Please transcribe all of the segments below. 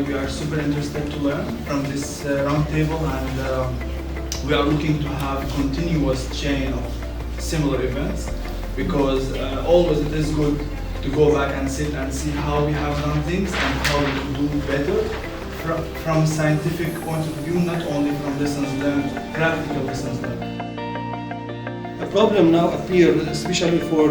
we are super interested to learn from this roundtable, and we are looking to have continuous chain of similar events, because always it is good to go back and sit and see how we have done things and how we can do better from scientific point of view, not only from lessons learned, practical lessons learned. A problem now appears, especially for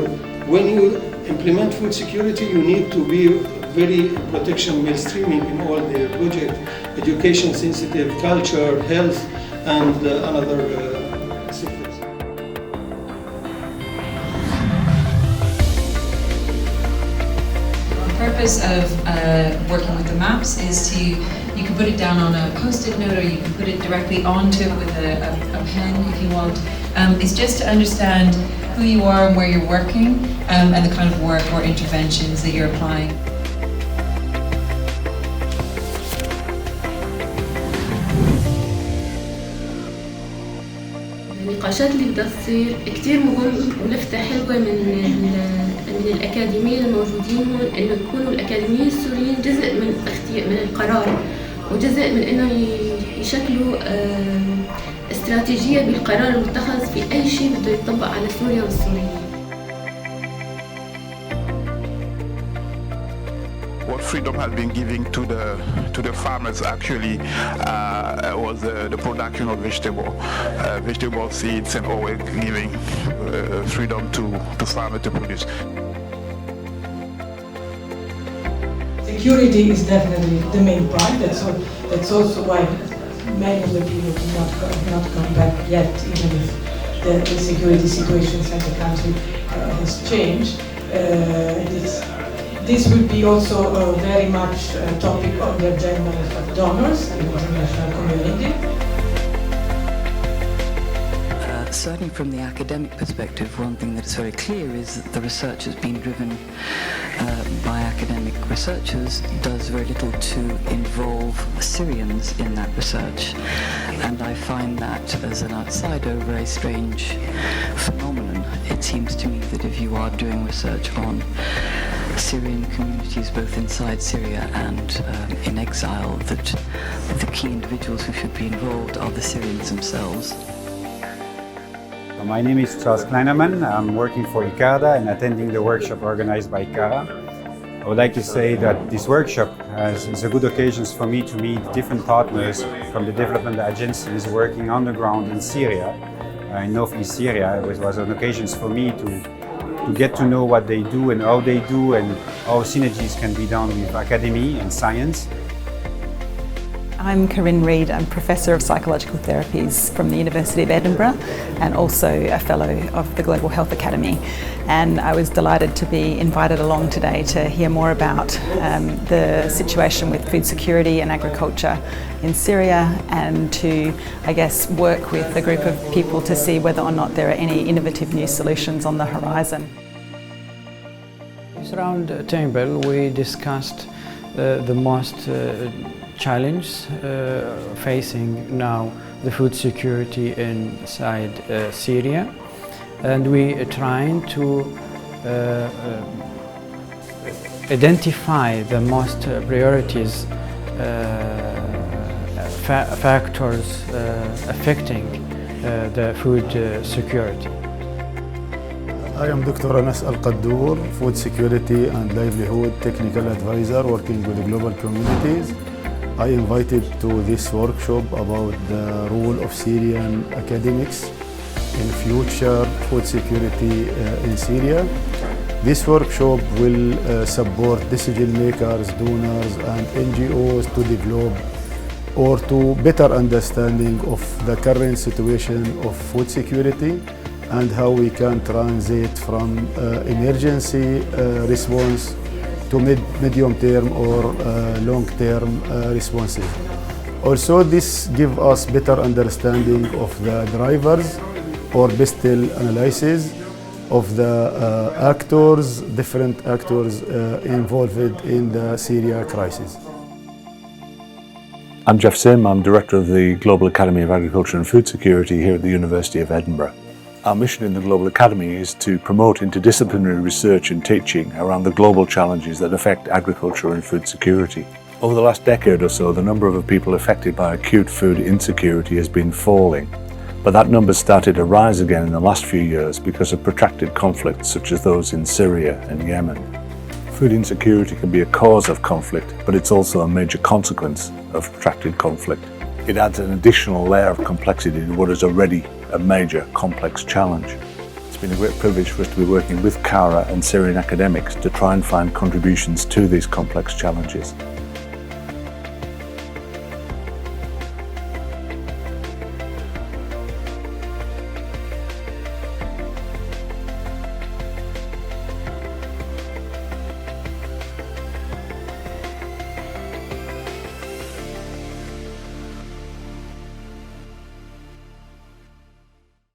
when you implement food security, you need to be very protection mainstreaming in all the project, education sensitive, culture, health, and another sectors. The purpose of working with the maps is you can put it down on a post-it note, or you can put it directly onto it with a pen if you want. It's just to understand who you are and where you're working, and the kind of work or interventions that you're applying. النقاشات اللي بدها تصير كتير مهم، ولفتة حلوة من الأكاديميين الموجودين هون، إنه يكونوا الأكاديميين السوريين جزء من القرار، وجزء من إنه يشكلوا استراتيجية بالقرار المتخذ في أي شيء بده يطبق على سوريا والسوريين. What freedom has been giving to the farmers actually was the production of vegetable seeds, and always giving freedom to farmers to produce. Security is definitely the main part. That's also why many of the people do not come back yet, even if the security situation inside the country has changed. This will be also very much a topic on the agenda of donors in the international community. Certainly from the academic perspective, one thing that is very clear is that the research has been driven by academic researchers does very little to involve Syrians in that research. And I find that, as an outsider, a very strange phenomenon. It seems to me that if you are doing research on Syrian communities both inside Syria and in exile, that the key individuals who should be involved are the Syrians themselves. My name is Charles Kleinerman. I'm working for Cara and attending the workshop organized by Cara. I would like to say that this workshop is a good occasion for me to meet different partners from the development agencies working on the ground in Syria, in northeast Syria. It was an occasion for me to get to know what they do and how they do, and how synergies can be done with academy and science. I'm Corinne Reid. I'm Professor of Psychological Therapies from the University of Edinburgh and also a Fellow of the Global Health Academy. And I was delighted to be invited along today to hear more about the situation with food security and agriculture in Syria, and to, I guess, work with a group of people to see whether or not there are any innovative new solutions on the horizon. This round table we discussed the most challenges facing now the food security inside Syria, and we are trying to identify the most priorities factors affecting the food security. I am Dr. Anas Al-Qaddour, Food Security and Livelihood Technical Advisor working with global communities. I invited to this workshop about the role of Syrian academics in future food security in Syria. This workshop will support decision makers, donors and NGOs to develop or to better understanding of the current situation of food security and how we can transit from emergency response to medium-term or long-term responses. Also, this gives us better understanding of the drivers or bestial analysis of the actors, different actors involved in the Syria crisis. I'm Jeff Sim. I'm Director of the Global Academy of Agriculture and Food Security here at the University of Edinburgh. Our mission in the Global Academy is to promote interdisciplinary research and teaching around the global challenges that affect agriculture and food security. Over the last decade or so, the number of people affected by acute food insecurity has been falling, but that number started to rise again in the last few years because of protracted conflicts such as those in Syria and Yemen. Food insecurity can be a cause of conflict, but it's also a major consequence of protracted conflict. It adds an additional layer of complexity to what is already a major complex challenge. It's been a great privilege for us to be working with Cara and Syrian academics to try and find contributions to these complex challenges.